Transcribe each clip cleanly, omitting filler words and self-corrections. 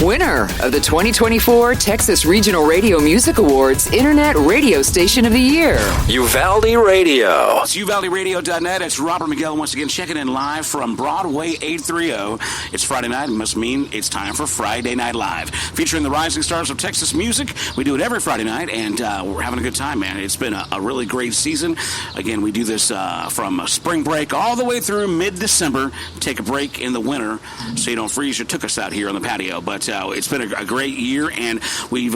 Winner of the 2024 Texas Regional Radio Music Awards Internet Radio Station of the Year. Uvalde Radio. It's UvaldeRadio.net. It's Robert Miguel once again checking in live from Broadway 830. It's Friday night. It must mean it's time for Friday Night Live. Featuring the rising stars of Texas music. We do it every Friday night, and we're having a good time, man. It's been a really great season. Again, we do this from spring break all the way through mid-December. Take a break in the winter so you don't freeze your tuchus out here on the patio. But it's been a great year, and we've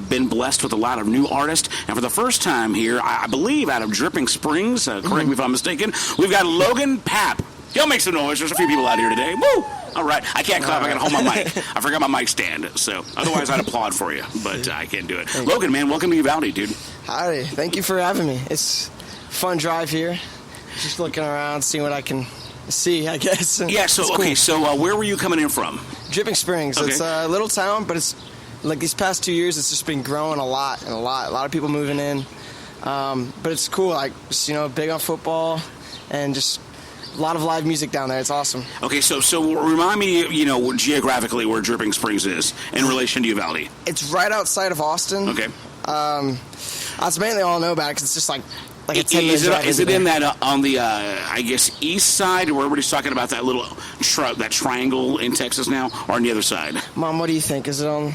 been blessed with a lot of new artists. And for the first time here, I believe out of Dripping Springs, correct me if I'm mistaken, we've got Logan Papp. He'll make some noise. There's a few people out here today. Woo! All right. I can't clap. I got to hold my mic. I forgot my mic stand. So otherwise, I'd applaud for you, but I can't do it. Logan, man, welcome to Uvalde, dude. Howdy. Thank you for having me. It's a fun drive here. Just looking around, seeing what I can see, I guess. Yeah, so, cool. Okay, so where were you coming in from? Dripping Springs. Okay. It's a little town, but it's like these past 2 years, it's just been growing a lot. A lot of people moving in. But it's cool, like, just, big on football and just a lot of live music down there. It's awesome. Okay, so remind me, geographically where Dripping Springs is in relation to Uvalde. It's right outside of Austin. Okay. That's mainly all I know about it because it's just like a 10 minute drive. Is it in that on the I guess east side where everybody's talking about that little that triangle in Texas now, or on the other side? Mom, what do you think? Is it on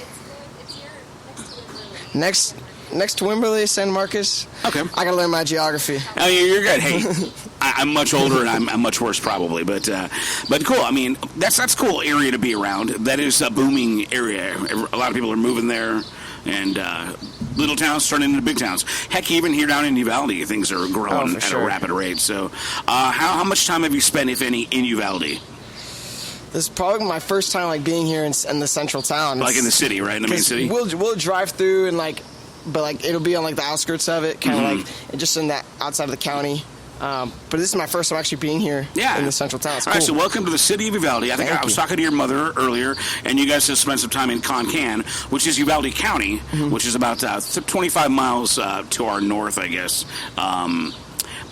next to Wimberley, San Marcos? Okay. I gotta learn my geography. Oh, you're good. Hey, I'm much older and I'm much worse probably, but cool. I mean, that's a cool area to be around. That is a booming area. A lot of people are moving there, and little towns turning into big towns. Heck, even here down in Uvalde, things are growing at a rapid rate. So, how much time have you spent, if any, in Uvalde? This is probably my first time being here in the central town. Like in the city, right? In the main city. We'll drive through and but it'll be on the outskirts of it, kind of just in that outside of the county. But this is my first time actually being here in the central town. It's All cool. right, so welcome to the city of Uvalde. I think I was talking to your mother earlier, and you guys have spent some time in Concan, which is Uvalde County, which is about 25 miles to our north, I guess.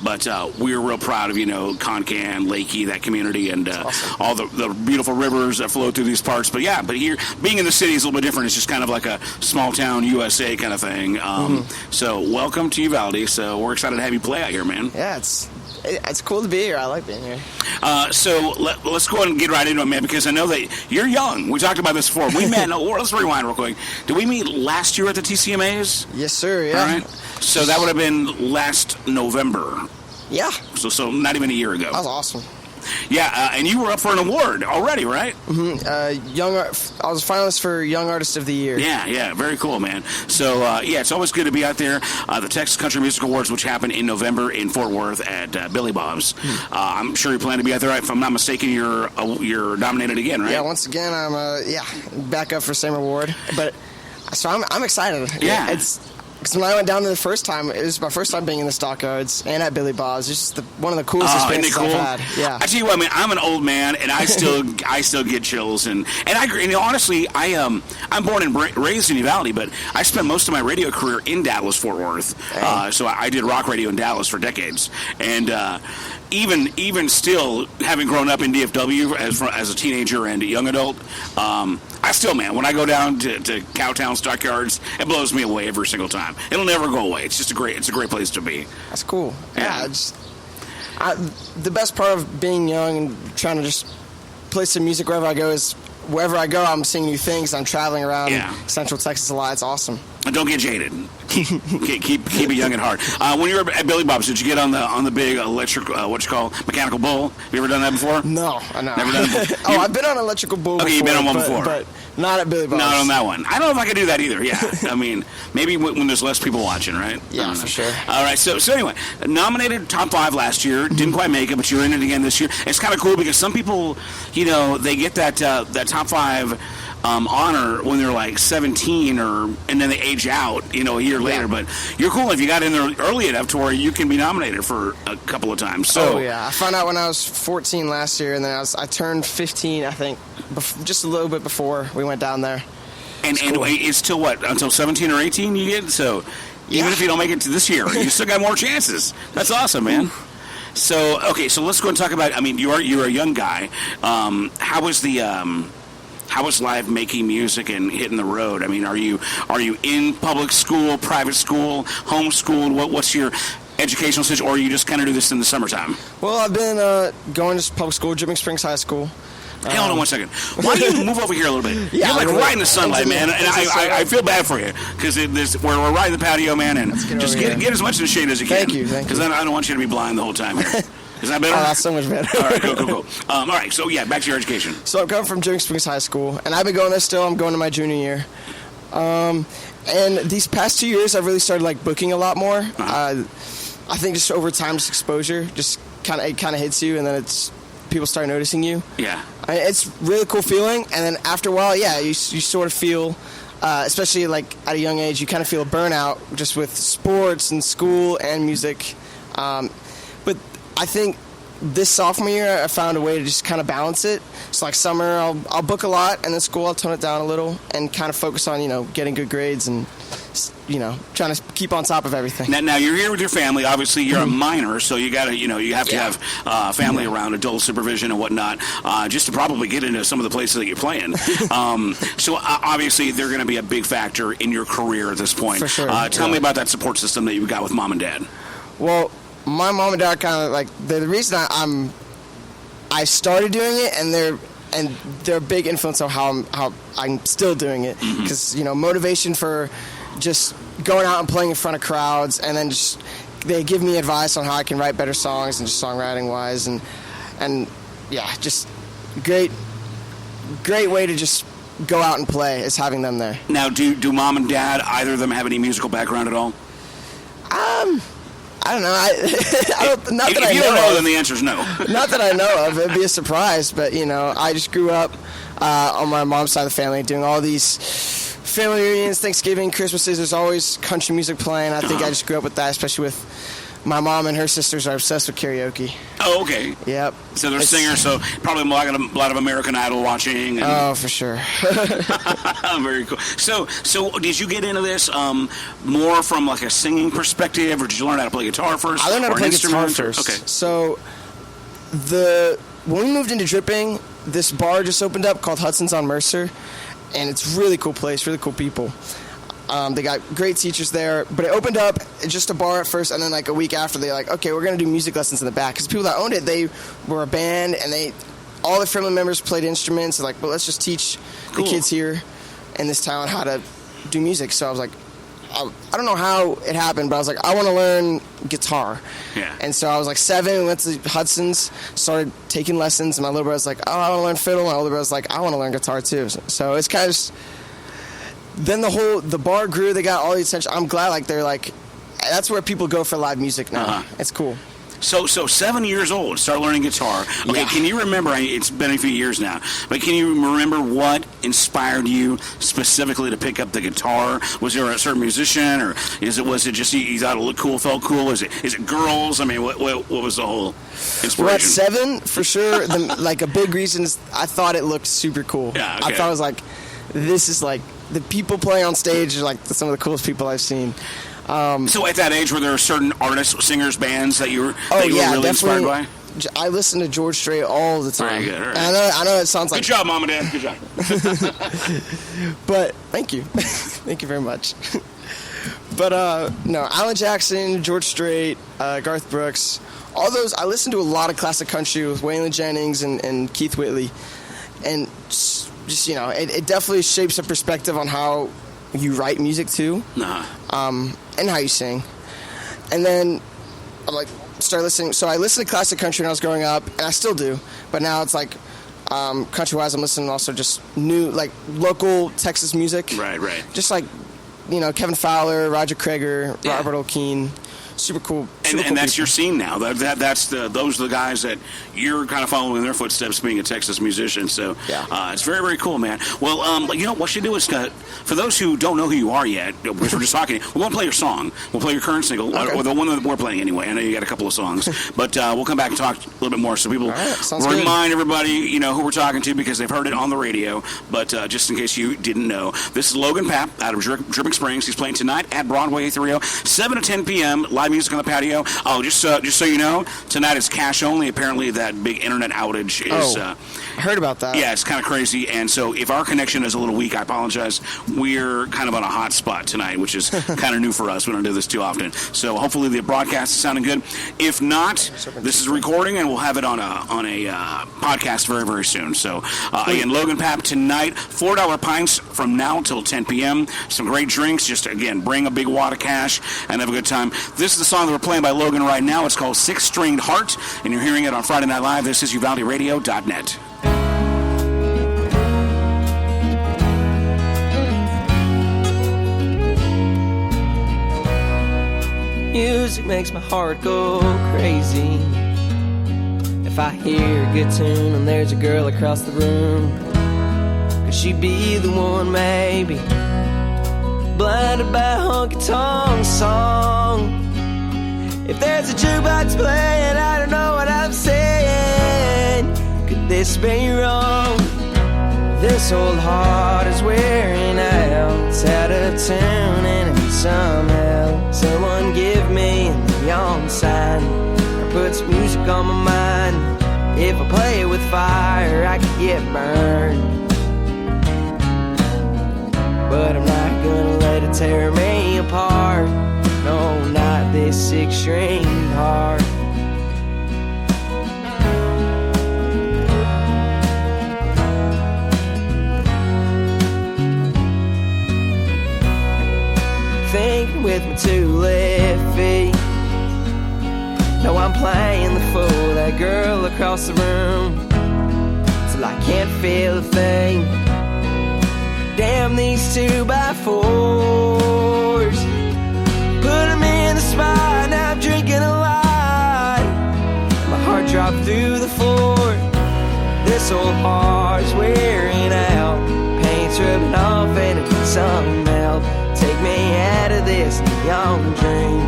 But we're real proud of, Concan, Lakey, that community, and awesome. all the beautiful rivers that flow through these parts. But here, being in the city is a little bit different. It's just kind of like a small town USA kind of thing. So welcome to Uvalde. So we're excited to have you play out here, man. Yeah, it's cool to be here. I like being here. So let's go ahead and get right into it, man, because I know that you're young. We talked about this before. We met. Let's rewind real quick. Did we meet last year at the TCMAs? Yes, sir. Yeah. All right. So that would have been last November. Yeah. So not even a year ago. That was awesome. Yeah, and you were up for an award already, right? Mm-hmm. I was a finalist for Young Artist of the Year. Yeah, very cool, man. So, it's always good to be out there. The Texas Country Music Awards, which happen in November in Fort Worth at Billy Bob's. I'm sure you plan to be out there. If I'm not mistaken, you're nominated again, right? Yeah, once again, I'm back up for same award. But so I'm excited. Yeah. Because when I went down there the first time, it was my first time being in the Stockyards and at Billy Bob's. It's just one of the coolest experiences I've had. Yeah. I tell you what, I'm an old man, and I still get chills. And I agree. And honestly, I'm born and raised in Uvalde, but I spent most of my radio career in Dallas, Fort Worth. So I did rock radio in Dallas for decades. And even still, having grown up in DFW as a teenager and a young adult, I still, man, when I go down to Cowtown Stockyards, it blows me away every single time. It'll never go away. It's just a great place to be. That's cool. Yeah. The best part of being young and trying to just play some music wherever I go is wherever I go, I'm seeing new things. I'm traveling around Central Texas a lot. It's awesome. And don't get jaded. keep it young and hard. When you were at Billy Bob's, did you get on the big electric mechanical bull? Have you ever done that before? No. Never done it before? I've been on an electrical bull before. Okay, you've been on one before. But not at Billy Bob's. Not on that one. I don't know if I could do that either, yeah. I mean, maybe when there's less people watching, right? Yeah, for sure. All right, so anyway, nominated top 5 last year, didn't quite make it, but you're in it again this year. It's kind of cool because some people, they get that top 5 honor when they're like 17 and then they age out, a year later. But you're cool if you got in there early enough to where you can be nominated for a couple of times. So, I found out when I was 14 last year, and then I turned 15, I think, just a little bit before we went down there. And it's till what? Until 17 or 18 you get? So even if you don't make it to this year, you still got more chances. That's awesome, man. So, okay, so let's go and talk about, you're a young guy. How was the how is life making music and hitting the road? I mean, are you in public school, private school, homeschooled? What's your educational situation, or you just kind of do this in the summertime? Well, I've been going to public school, Dripping Springs High School. Hey, hold on 1 second. Why don't you move over here a little bit? Yeah, You're like really. right in the sunlight, man. And I feel bad for you because we're right in the patio, man. And just get as much in the shade as you can. Thank you. Because I don't want you to be blind the whole time here. Is that better? Oh, that's so much better. All right, cool. All right, so yeah, back to your education. So I'm coming from Dripping Springs High School, and I've been going there still. I'm going to my junior year. And these past 2 years, I've really started like booking a lot more. I think just over time, just exposure, just kind of hits you, and then people start noticing you. Yeah. It's a really cool feeling, and then after a while, yeah, you sort of feel, especially like at a young age, you kind of feel a burnout just with sports and school and music. But I think this sophomore year, I found a way to just kind of balance it. So like summer, I'll book a lot, and then school, I'll tone it down a little and kind of focus on, getting good grades and, trying to keep on top of everything. Now you're here with your family. Obviously, you're a minor, so you got to, you have to have family around, adult supervision and whatnot, just to probably get into some of the places that you're playing. So obviously, they're going to be a big factor in your career at this point. For sure. Tell me about that support system that you've got with mom and dad. Well, my mom and dad kind of like the reason I started doing it, and they're a big influence on how I'm still doing it, because motivation for just going out and playing in front of crowds, and then just they give me advice on how I can write better songs and just songwriting wise, and yeah, just great way to just go out and play is having them there. Now, do mom and dad, either of them, have any musical background at all? I don't know. If you don't know, then the answer is no. Not that I know of. It'd be a surprise. But, I just grew up on my mom's side of the family doing all these family reunions, Thanksgiving, Christmases. There's always country music playing. I think I just grew up with that, especially with my mom and her sisters are obsessed with karaoke. Oh, okay. Yep. So they're singers, so probably a lot of American Idol watching. And oh, for sure. Very cool. So did you get into this more from like a singing perspective, or did you learn how to play guitar first? I learned how to play guitar first. Okay. So when we moved into Dripping, this bar just opened up called Hudson's on Mercer, and it's a really cool place, really cool people. They got great teachers there, but it opened up just a bar at first, and then like a week after, they're like, okay, we're going to do music lessons in the back. Because the people that owned it, they were a band, and all the family members played instruments. They're like, well, let's just teach the kids here in this town how to do music. So I was like, I don't know how it happened, but I was like, I want to learn guitar. Yeah. And so I was like 7, went to Hudson's, started taking lessons, and my little brother was like, oh, I want to learn fiddle. My older brother was like, I want to learn guitar too. So it's kind of just... Then the bar grew. They got all the attention. I'm glad, like, they're like, that's where people go for live music now. It's cool. So 7 years old, start learning guitar. Okay, Yeah. Can you remember, it's been a few years now, but can you remember what inspired you specifically to pick up the guitar? Was there a certain musician, or was it just you thought it looked cool, felt cool? Is it girls? I mean, what was the whole inspiration? Well, at 7, for sure, like, a big reason is I thought it looked super cool. Yeah, okay. I thought it was like, this is like, the people playing on stage are like some of the coolest people I've seen. So at that age, were there certain artists, singers, bands that you were really inspired by? I listen to George Strait all the time. Very good. All right. And I know it sounds like... Good job, Mom and Dad. Good job. But thank you. Thank you very much. But no, Alan Jackson, George Strait, Garth Brooks, all those. I listen to a lot of classic country with Waylon Jennings and Keith Whitley. And just it definitely shapes a perspective on how you write music too, and how you sing. And then I started listening. So I listened to classic country when I was growing up, and I still do. But now it's like country-wise, I'm listening also just new, like local Texas music. Right. Just like Kevin Fowler, Roger Creager, Robert O'Keefe. Super cool. And that's your scene now. Those are the guys that you're kind of following their footsteps, being a Texas musician. So it's very, very cool, man. Well, what you should do is, for those who don't know who you are yet, because we're just talking, we won't play your song. We'll play your current single, or the one that we're playing anyway. I know you got a couple of songs, but we'll come back and talk a little bit more so people remind everybody, who we're talking to, because they've heard it on the radio. But just in case you didn't know, this is Logan Papp out of Dripping Springs. He's playing tonight at Broadway 830, 7 to 10 p.m. Live live music on the patio. Oh, just so you know, tonight is cash only. Apparently, that big internet outage is. I heard about that. Yeah, it's kind of crazy. And so, if our connection is a little weak, I apologize. We're kind of on a hot spot tonight, which is kind of new for us. We don't do this too often. So, hopefully, the broadcast is sounding good. If not, this is a recording, and we'll have it on a podcast very, very soon. So, again, Logan Papp tonight, $4 pints from now till 10 p.m. Some great drinks. Just, again, bring a big wad of cash and have a good time. This is the song that we're playing by Logan right now. It's called Six Stringed Heart, and you're hearing it on Friday Night Live. This is UvaldeRadio.net. Music makes my heart go crazy. If I hear a good tune and there's a girl across the room, could she be the one maybe? Blinded by a honky-tonk song. If there's a jukebox playing, I don't know what I'm saying. Could this be wrong? This old heart is wearing out. It's out of tune and it's somehow. Someone give me a neon sign or put some music on my mind. If I play with fire, I could get burned. But I'm not gonna let it tear me apart. No, not this six-stringed heart. Thinking with my two left feet. No, I'm playing the fool, that girl across the room, till I can't feel a thing. Damn these 2x4s, put them in the spot. Now I'm drinking a lot. My heart dropped through the floor. This old heart's wearing out. Paint's rubbing off and it needs some help. Take me out of this neon dream.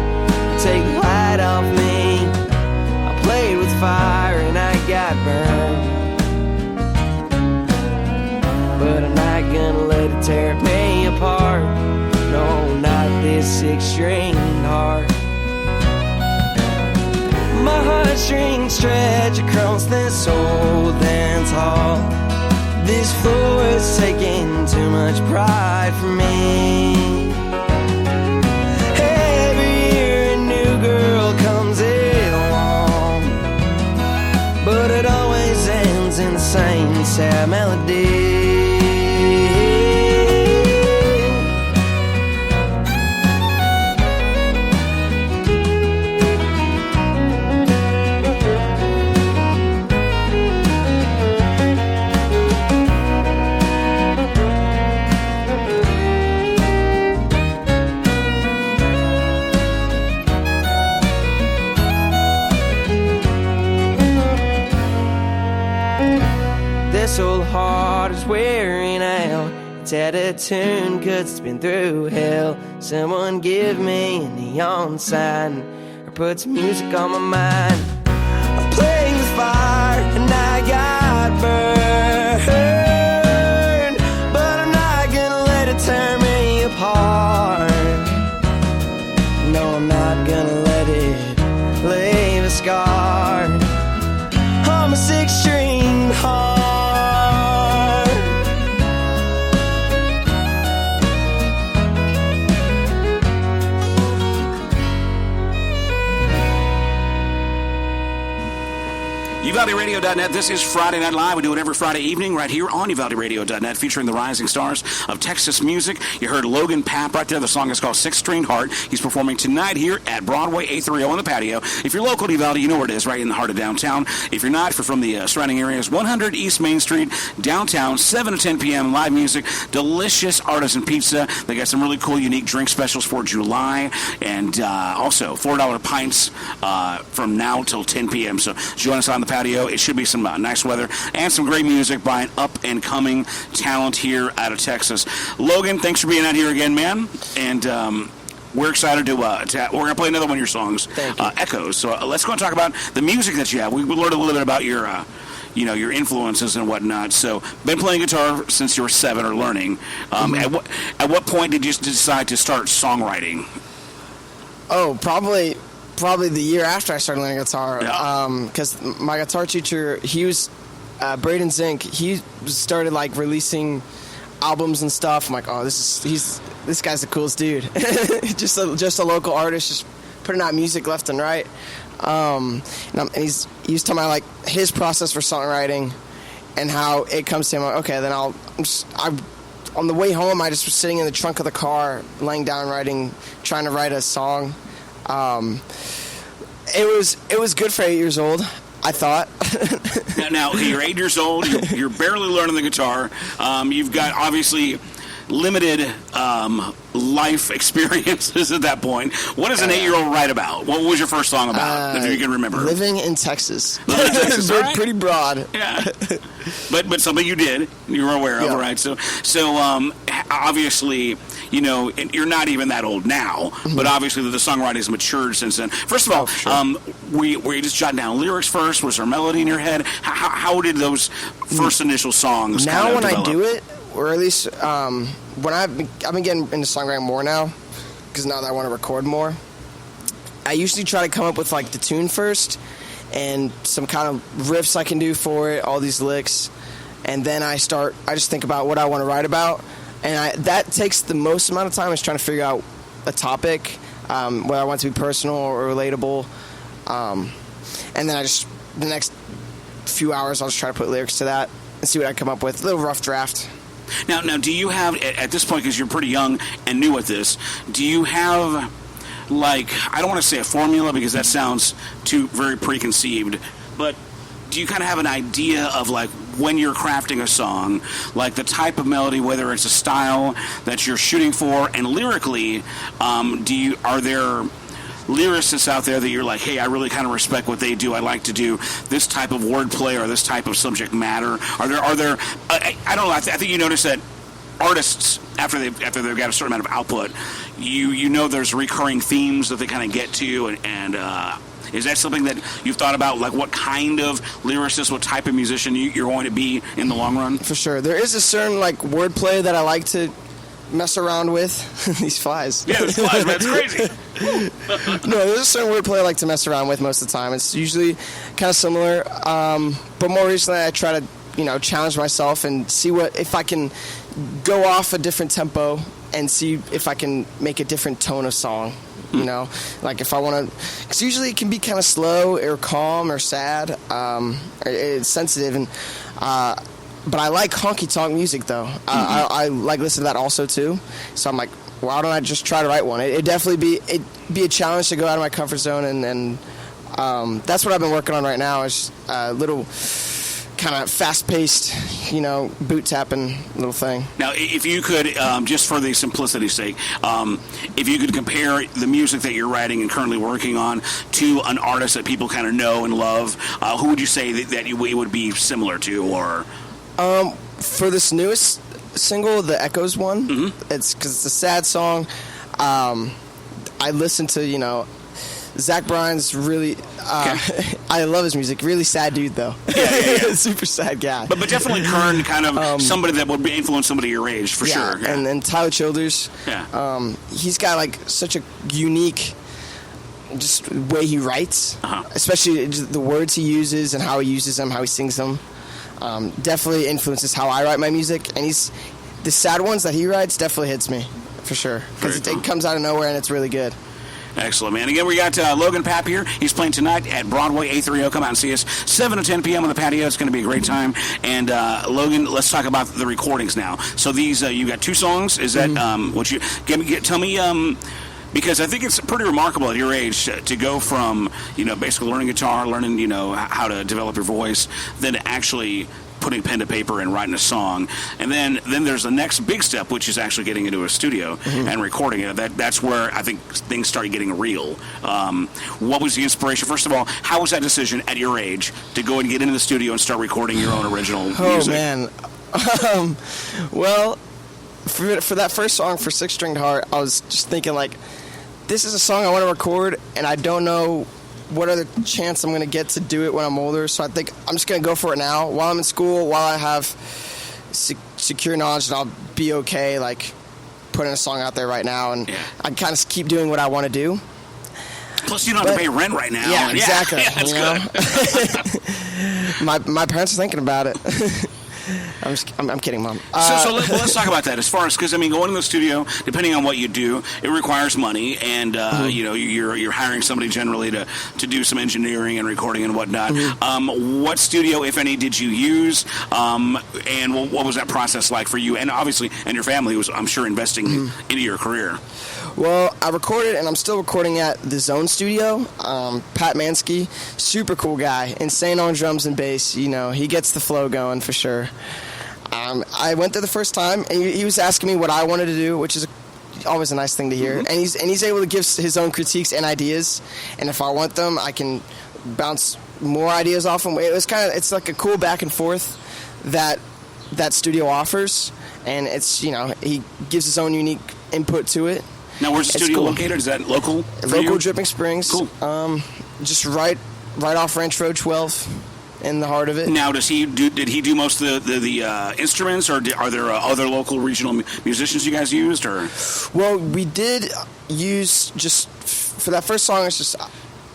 Take the light off me. I played with fire and I got burned. But I'm not gonna let it tear me apart. No, not this six-stringed heart. My heartstrings stretch across this old dance hall. This floor is taking too much pride from me. Every year a new girl comes along, but it always ends in the same sad melody. This old heart is wearing out. It's out of tune 'cause it's been through hell. Someone give me a neon sign or put some music on my mind. I'm playing with fire and I got burned, but I'm not gonna let it tear me apart. No, I'm not gonna let it leave a scar on my six-stringed heart. UvaldeRadio.net. This is Friday Night Live. We do it every Friday evening right here on UvaldeRadio.net, featuring the rising stars of Texas music. You heard Logan Papp right there. The song is called Six Stringed Heart. He's performing tonight here at Broadway 830 on the patio. If you're local to Uvalde, you know where it is, right in the heart of downtown. If you're not, if you're from the surrounding areas, 100 East Main Street, downtown, 7 to 10 p.m., live music, delicious artisan pizza. They got some really cool, unique drink specials for July, and also $4 pints from now till 10 p.m. So join us on the patio. It should be some nice weather and some great music by an up-and-coming talent here out of Texas. Logan, thanks for being out here again, man. And we're excited to we're going to play another one of your songs, Echoes. So let's go and talk about the music that you have. We learned a little bit about your your influences and whatnot. So, been playing guitar since you were 7 or learning. At what point did you decide to start songwriting? Oh, probably probably the year after I started learning guitar. Yeah. Because my guitar teacher, he was Braden Zink. He started like releasing albums and stuff. I'm like, oh, this guy's the coolest dude. just a local artist, just putting out music left and right. And he was telling me like his process for songwriting and how it comes to him. Like, okay, then on the way home, I just was sitting in the trunk of the car, laying down, trying to write a song. It was good for 8 years old, I thought. Now, you're 8 years old. You're barely learning the guitar. You've got obviously limited life experiences at that point. What does an 8-year-old write about? What was your first song about, if you can remember? Living in Texas. Living in Texas, all right. Pretty broad. Yeah, but something you did, you were aware of, Yeah. right? So obviously, you're not even that old now, but obviously the songwriting has matured since then. First of all, sure. were you just jotting down lyrics first? Was there a melody in your head? How did those first initial songs Now kind of when develop? I do it, or at least when I've been getting into songwriting more now, because now that I want to record more, I usually try to come up with like the tune first and some kind of riffs I can do for it, all these licks, and then I just think about what I want to write about, and that takes the most amount of time is trying to figure out a topic, whether I want it to be personal or relatable, and then the next few hours I'll just try to put lyrics to that and see what I come up with, a little rough draft. Now, do you have, at this point, because you're pretty young and new at this, do you have, like, I don't want to say a formula because that sounds too very preconceived, but do you kind of have an idea of, like, when you're crafting a song, like the type of melody, whether it's a style that you're shooting for, and lyrically, are there lyricists out there that you're like, hey, I really kind of respect what they do. I like to do this type of wordplay or this type of subject matter. Are there? I don't know. I think you notice that artists, after they've got a certain amount of output, you know there's recurring themes that they kind of get to, and is that something that you've thought about, like what kind of lyricist, what type of musician you're going to be in the long run? For sure, there is a certain like wordplay that I like to mess around with. These flies. Yeah, these flies, man, it's crazy. No, there's a certain wordplay I like to mess around with most of the time. It's usually kind of similar, but more recently I try to, challenge myself and see if I can go off a different tempo and see if I can make a different tone of song. Like if I want to, because usually it can be kind of slow or calm or sad, or it's sensitive, and but I like honky-tonk music, though. I like listen to that also, too. So I'm like, why don't I just try to write one? It'd definitely be a challenge to go out of my comfort zone, and that's what I've been working on right now, is a little kind of fast-paced, boot tapping little thing. Now, if you could, just for the simplicity's sake, if you could compare the music that you're writing and currently working on to an artist that people kind of know and love, who would you say that it would be similar to, or... For this newest single, the Echoes one, it's because it's a sad song. I listen to, Zach Bryan's really, I love his music. Really sad dude, though. Yeah. Super sad guy. But definitely current, kind of somebody that would influence somebody your age, for sure. Yeah. And Tyler Childers. Yeah. He's got, like, such a unique just way he writes, especially the words he uses and how he uses them, how he sings them. Definitely influences how I write my music, and the sad ones that he writes definitely hits me, for sure, because it comes out of nowhere and it's really good. Excellent, man. Again, we got Logan Papp here. He's playing tonight at Broadway 830. Come out and see us 7 to 10 p.m. on the patio. It's going to be a great time. And Logan, let's talk about the recordings now. So these, you got 2 songs. Is that what you tell me? Because I think it's pretty remarkable at your age to go from, basically learning guitar, learning, how to develop your voice, then actually putting pen to paper and writing a song. And then there's the next big step, which is actually getting into a studio and recording it. That's where I think things start getting real. What was the inspiration? First of all, how was that decision at your age to go and get into the studio and start recording your own original music? Oh, man. Well, for that first song, for Six Stringed Heart, I was just thinking, like, this is a song I want to record, and I don't know what other chance I'm going to get to do it when I'm older. So I think I'm just going to go for it now while I'm in school, while I have secure knowledge that I'll be okay, like, putting a song out there right now. And I kind of keep doing what I want to do. Plus, you don't have to pay rent right now. Yeah, exactly. Yeah, you know? my parents are thinking about it. I'm kidding, Mom. So let's talk about that. As far as, because I mean, going to the studio, depending on what you do, it requires money, and you know, you're hiring somebody generally to do some engineering and recording and whatnot. What studio, if any, did you use, and what was that process like for you? And obviously, and your family was, I'm sure, investing into your career. Well, I recorded, and I'm still recording at the Zone Studio. Pat Mansky, super cool guy, insane on drums and bass. You know, he gets the flow going for sure. I went there the first time, and he was asking me what I wanted to do, which is always a nice thing to hear. And he's able to give his own critiques and ideas. And if I want them, I can bounce more ideas off him. It's like a cool back and forth that studio offers, and it's, you know, he gives his own unique input to it. Now, where's the studio located? Is that local? Local, Dripping Springs. Cool. Just right off Ranch Road 12, in the heart of it. Now, did he do most of the instruments, or are there other local regional musicians you guys used? Or well, we did use, just for that first song, it's just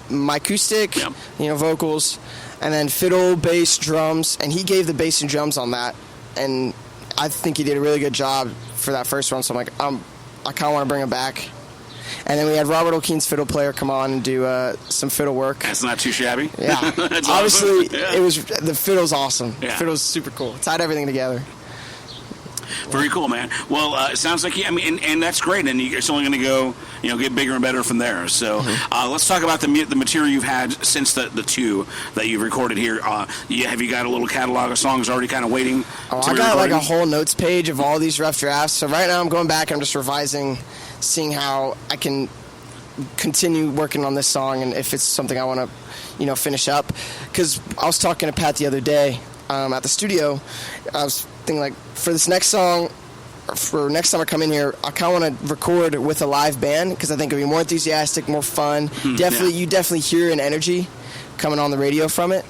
my acoustic, you know, vocals, and then fiddle, bass, drums, and he gave the bass and drums on that, and I think he did a really good job for that first one. So I'm like, I kind of want to bring him back. And then we had Robert O'Keen's fiddle player come on and do some fiddle work. That's not too shabby. Yeah. That's obviously, awesome. it was, the fiddle's awesome. Yeah. The fiddle's super cool. It tied everything together. Very cool, man. Well, it sounds like, I mean, and that's great, and it's only going to go, you know, get bigger and better from there. So let's talk about the material you've had since the two that you've recorded here. Have you got a little catalog of songs already kind of waiting? I got like a whole notes page of all these rough drafts. So right now I'm going back, I'm just revising, seeing how I can continue working on this song and if it's something I want to, you know, finish up. Because I was talking to Pat the other day at the studio. I was thinking, like, for this next song, for next time I come in here, I kind of want to record with a live band because I think it'll be more enthusiastic, more fun. You definitely hear an energy coming on the radio from it.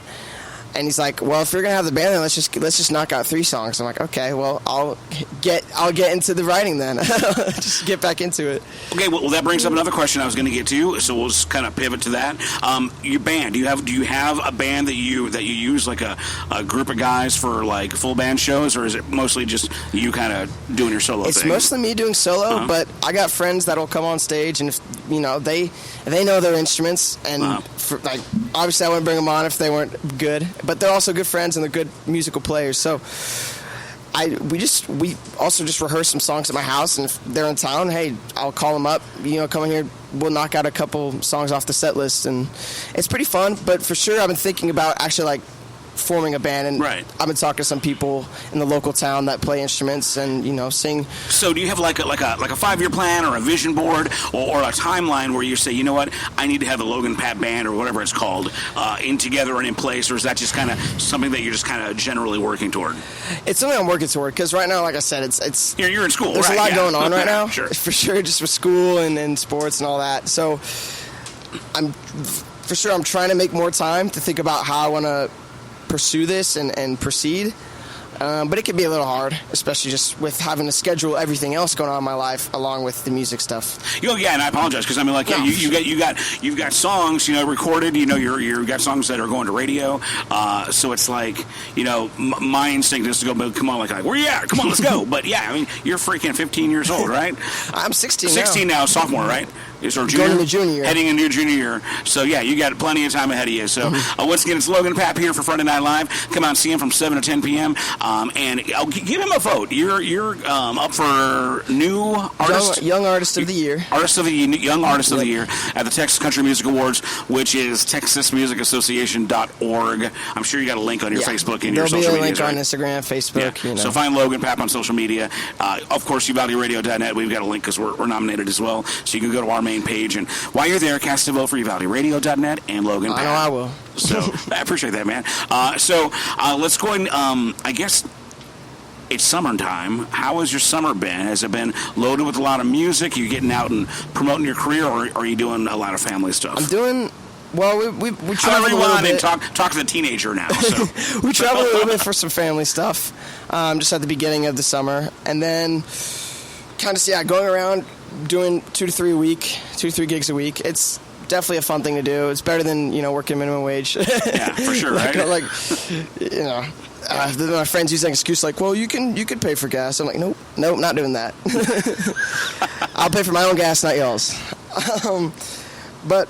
And he's like, well, if you're gonna have the band, then let's just knock out 3 songs. I'm like, okay, well, I'll get into the writing then. Just get back into it. Okay, well, that brings up another question I was going to get to, so we'll just kind of pivot to that. Your band, do you have a band that you use, like a group of guys for like full band shows, or is it mostly just you kind of doing your solo thing? It's mostly me doing solo, but I got friends that'll come on stage, and if, you know, they know their instruments, and like, obviously I wouldn't bring them on if they weren't good. But they're also good friends and they're good musical players. So we also just rehearse some songs at my house, and if they're in town, hey, I'll call them up. You know, come in here, we'll knock out a couple songs off the set list, and it's pretty fun. But for sure, I've been thinking about actually like forming a band, and I've been talking to some people in the local town that play instruments and, you know, sing. So do you have like a 5-year plan or a vision board or a timeline where you say, you know what, I need to have the Logan Papp band or whatever it's called in together and in place, or is that just kind of something that you're just kind of generally working toward? It's something I'm working toward because right now, like I said, it's you're in school. There's a lot going on right now, Sure. for sure, just with school and sports and all that. So I'm trying to make more time to think about how I want to pursue this and proceed, but it can be a little hard, especially just with having to schedule everything else going on in my life along with the music stuff. Yeah, and I apologize because I mean, like, you've got songs, you know, recorded. You know, you've got songs that are going to radio. So it's like, you know, my instinct is to go, come on, like where you at? Come on, let's go. But yeah, I mean, you're freaking 15 years old, right? I'm 16. 16 now, sophomore, right? Or junior? Going into junior year. Heading into your junior year. So, yeah, you got plenty of time ahead of you. So, once again, it's Logan Papp here for Friday Night Live. Come out and see him from 7 to 10 p.m. And give him a vote. You're up for new artist? Young Artist of the Year. Young Artist of the Year at the Texas Country Music Awards, which is TexasMusicAssociation.org. I'm sure you got a link on your Facebook and your social media. There'll be a link on Instagram, Facebook. Yeah. You know. So find Logan Papp on social media. Of course, UvaldeRadio.net. We've got a link because we're nominated as well. So you can go to our main page, and while you're there, cast a vote for UvaldeRadio.net and Logan Papp. I know I will. So I appreciate that, man. So let's go and I guess it's summertime. How has your summer been? Has it been loaded with a lot of music? Are you getting out and promoting your career, or are you doing a lot of family stuff? I'm doing. Well, we travel a little bit. Talk to the teenager now. So. We travel a little bit for some family stuff, just at the beginning of the summer, and then kind of going around doing 2 to 3 gigs a week. It's definitely a fun thing to do. It's better than, working minimum wage. Yeah, for sure, right? My friends use that excuse like, well, you could pay for gas. I'm like, nope, not doing that. I'll pay for my own gas, not y'all's. But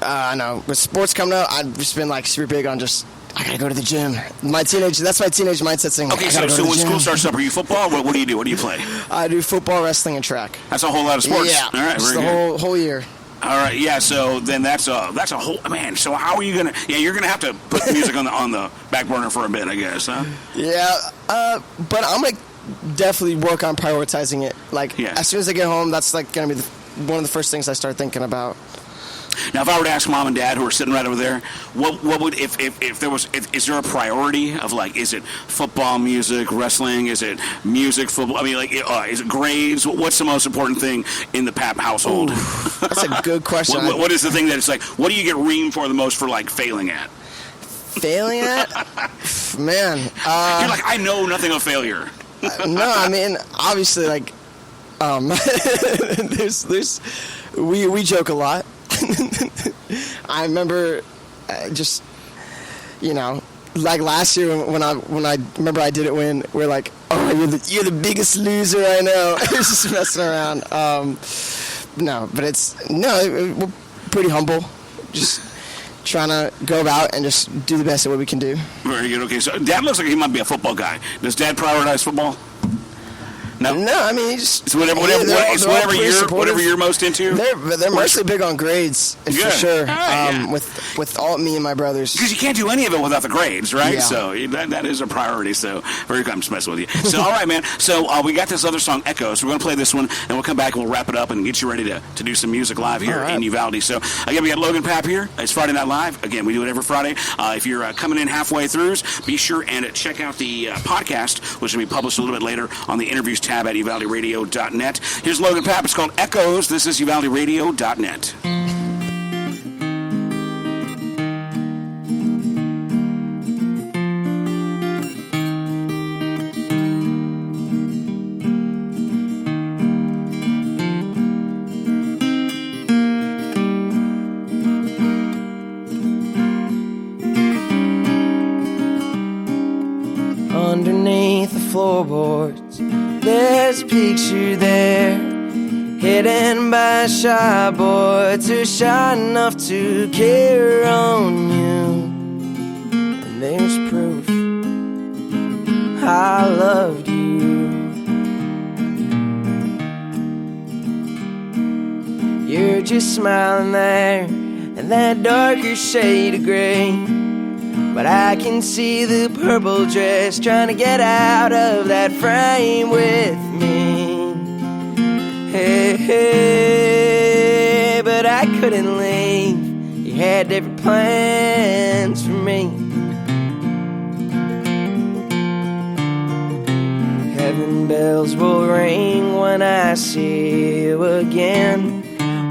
I know with sports coming out, I've just been like super big on just I gotta go to the gym. That's my teenage mindset saying. Okay, so when school starts up, are you football? What do you do? What do you play? I do football, wrestling, and track. That's a whole lot of sports. Yeah, all right, just the whole year. All right, yeah. So then that's a whole man. So how are you gonna? Yeah, you're gonna have to put music on the back burner for a bit, I guess, huh? Yeah, but I'm gonna definitely work on prioritizing it. Like as soon as I get home, that's like gonna be one of the first things I start thinking about. Now, if I were to ask Mom and Dad, who are sitting right over there, what would if there was? Is there a priority of like, is it football, music, wrestling? Is it music, football? I mean, like, is it grades? What's the most important thing in the Papp household? Ooh, that's a good question. What is the thing that it's like? What do you get reamed for the most for like failing at? Failing at? Man, you're like, I know nothing of failure. No, I mean, obviously, like, we joke a lot. I remember like last year when I remember I did it when we're like, oh, you're the biggest loser I know. Just messing around. We're pretty humble. Just trying to go about and just do the best at what we can do. Very good. Okay, so Dad looks like he might be a football guy. Does Dad prioritize football? No, I mean, it's whatever you're most into. They're mostly big on grades, for sure. Yeah. With all me and my brothers, because you can't do any of it without the grades, right? Yeah. So that is a priority. So I'm just messing with you. So all right, man. So we got this other song, Echoes. We're going to play this one, and we'll come back and we'll wrap it up and get you ready to do some music live here in Uvalde. So again, we got Logan Papp here. It's Friday Night Live. Again, we do it every Friday. If you're coming in halfway through, be sure and check out the podcast, which will be published a little bit later on the interviews tab at UvaldeRadio.net. Here's Logan Papp. It's called Echoes. This is UvaldeRadio.net. Underneath the floorboards, there's a picture there, hidden by a shy boy, too shy enough to care on you. And there's proof I loved you. You're just smiling there in that darker shade of gray, but I can see the purple dress trying to get out of that frame with me. Hey, but I couldn't leave. You had different plans for me. Heaven bells will ring when I see you again.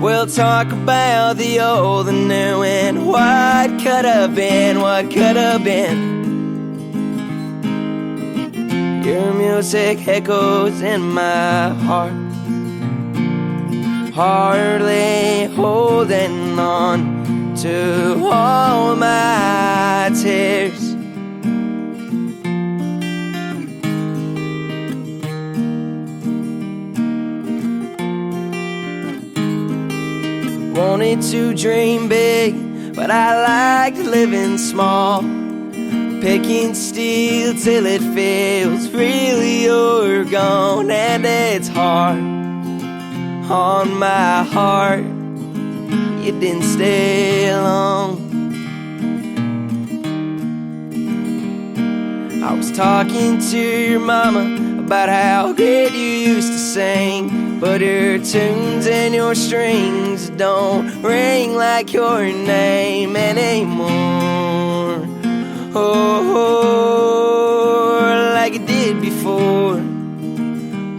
We'll talk about the old and new and what could have been, what could have been. Your music echoes in my heart, hardly holding on to all my tears. Wanted to dream big, but I liked living small. Picking steel till it feels really you're gone. And it's hard on my heart, you didn't stay long. I was talking to your mama about how great you used to sing, but her tunes and your strings don't ring like your name anymore. Oh, like it did before,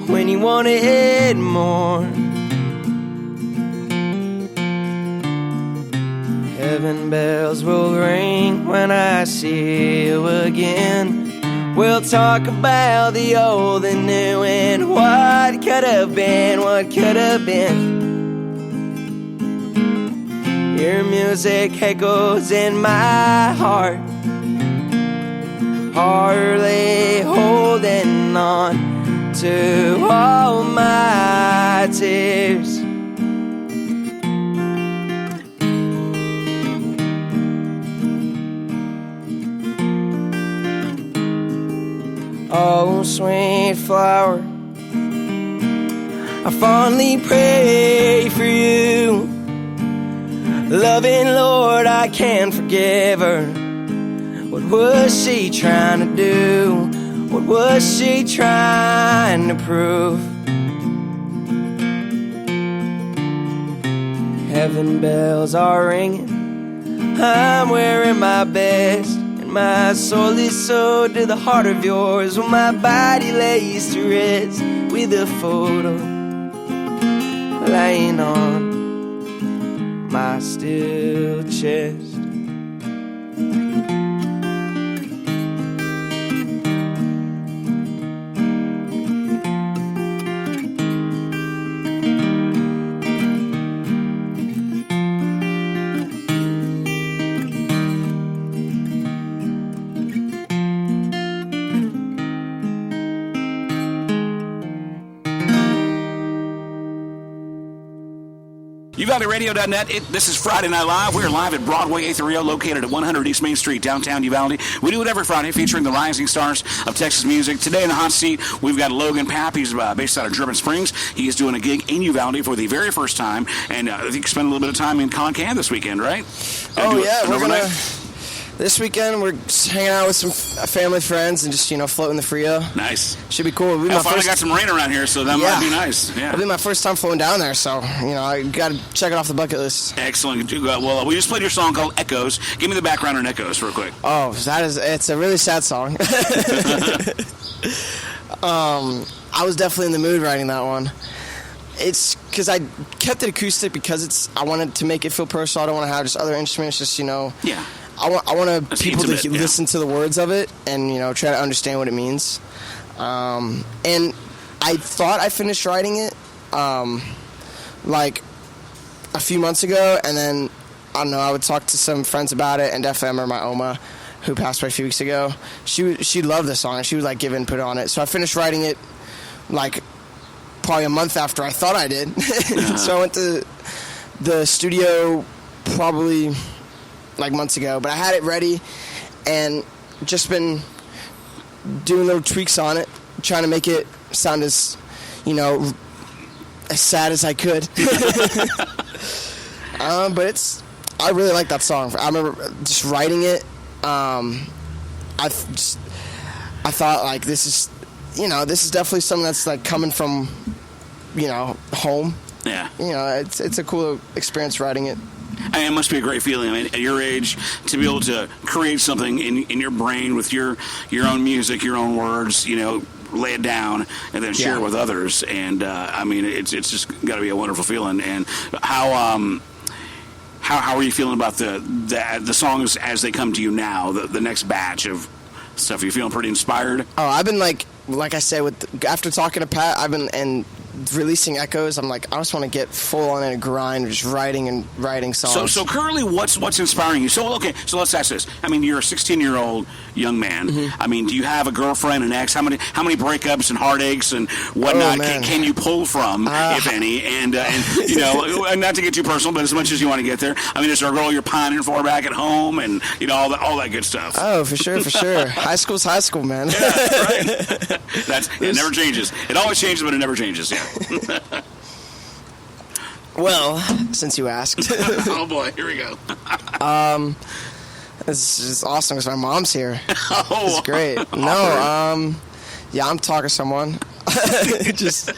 when you wanted more. Heaven bells will ring when I see you again. We'll talk about the old and new and what could have been, what could have been. Your music echoes in my heart, hardly holding on to all my tears. Oh, sweet flower, I fondly pray for you. Loving Lord, I can't forgive her. What was she trying to do? What was she trying to prove? Heaven bells are ringing, I'm wearing my best, and my soul is sewed to the heart of yours, when my body lays to rest with a photo laying on my still chest. UvaldeRadio.net. This is Friday Night Live. We're live at Broadway 830, located at 100 East Main Street, downtown Uvalde. We do it every Friday, featuring the rising stars of Texas music. Today in the hot seat, we've got Logan Papp. He's based out of Dripping Springs. He is doing a gig in Uvalde for the very first time, and I think you spent a little bit of time in Concan this weekend, right? We're gonna. This weekend, we're just hanging out with some family friends and just, floating the Frio. Nice. Should be cool. I finally got some rain around here, so that might be nice. Yeah. It'll be my first time floating down there, so, I got to check it off the bucket list. Excellent. Well, we just played your song called Echoes. Give me the background on Echoes real quick. Oh, it's a really sad song. I was definitely in the mood writing that one. It's because I kept it acoustic because I wanted to make it feel personal. I don't want to have just other instruments, just, Yeah. I want people to intimate, listen to the words of it and, try to understand what it means. And I thought I finished writing it, like a few months ago. And then, I don't know, I would talk to some friends about it. And definitely I remember my Oma, who passed away a few weeks ago. She loved the song and she would, give input on it. So I finished writing it, probably a month after I thought I did. So I went to the studio probably months ago, but I had it ready and just been doing little tweaks on it, trying to make it sound as sad as I could. But I really like that song. I remember just writing it. I thought this is definitely something that's coming from home. Yeah. It's a cool experience writing it. It must be a great feeling. I mean, at your age, to be able to create something in your brain with your own music, your own words, lay it down and then share it with others. And it's just got to be a wonderful feeling. And how are you feeling about the songs as they come to you now? The next batch of stuff. Are you feeling pretty inspired? Oh, I've been like I said, after talking to Pat, I've been releasing Echoes. I'm I just want to get full on in a grind, just writing songs. So currently, what's inspiring you? So let's ask this. I mean, you're a 16-year-old young man. Mm-hmm. I mean, do you have a girlfriend, an ex? How many breakups and heartaches and whatnot can you pull from, if any? And not to get too personal, but as much as you want to get there. I mean, is there a girl you're pining for back at home, and all that good stuff? Oh, for sure. High school's high school, man. Yeah, right. It never changes. It always changes, but it never changes. Yeah. Well, since you asked. Oh boy, here we go. This is awesome because my mom's here. Oh, it's great. No, I'm talking to someone. Just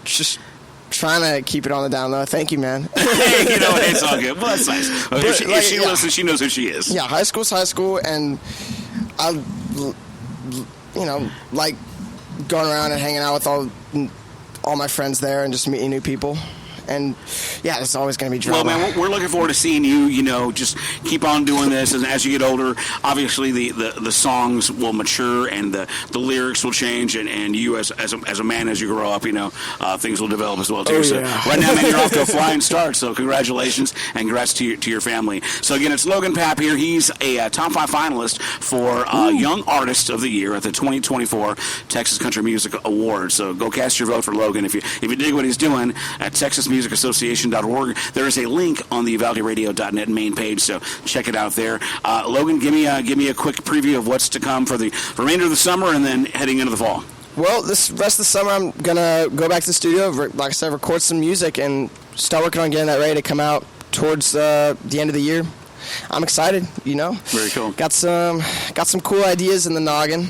just trying to keep it on the down low. Thank you, man. Hey, it's all good. Well, that's nice. If she listens, she knows who she is. Yeah, high school's high school, and I, like going around and hanging out with all my friends there and just meeting new people. and yeah, it's always going to be drama. Well, man, we're looking forward to seeing you. Just keep on doing this, and as you get older, obviously the songs will mature and the lyrics will change, and you as a man as you grow up, things will develop as well too. Oh, So yeah. right now, man, you're off to a flying start. So congratulations and congrats to your family. So again, it's Logan Papp here. He's a top 5 finalist for Young Artist of the Year at the 2024 Texas Country Music Awards. So go cast your vote for Logan if you dig what he's doing at TexasMusicAssociation.org. There is a link on the UvaldeRadio.net main page, so check it out there. Logan, give me a quick preview of what's to come for the remainder of the summer and then heading into the fall. Well, this rest of the summer, I'm going to go back to the studio, like I said, record some music, and start working on getting that ready to come out towards the end of the year. I'm excited, Very cool. Got some cool ideas in the noggin,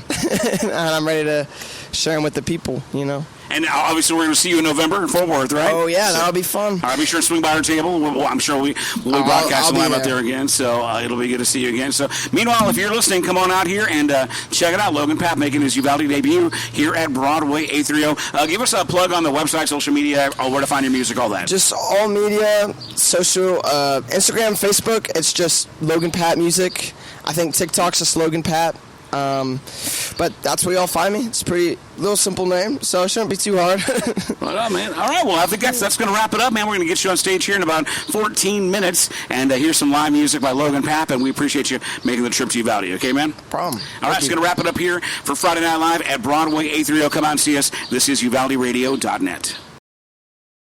and I'm ready to share them with the people, And obviously, we're going to see you in November in Fort Worth, right? Oh, yeah, that'll be fun. All right, be sure to swing by our table. I'm sure we'll be broadcasting live out there again, so it'll be good to see you again. So, meanwhile, if you're listening, come on out here and check it out. Logan Papp making his Uvalde debut here at Broadway 830. Give us a plug on the website, social media, where to find your music, all that. Just all media, social, Instagram, Facebook, it's just Logan Papp Music. I think TikTok's just Logan Papp. But that's where y'all find me. It's a pretty little simple name, so it shouldn't be too hard. Right on, man. All right, well, I think that's going to wrap it up, man. We're going to get you on stage here in about 14 minutes and hear some live music by Logan Papp, and we appreciate you making the trip to Uvalde. Okay, man? Problem. All right, it's going to wrap it up here for Friday Night Live at Broadway 830. Come out and see us. This is UvaldeRadio.net.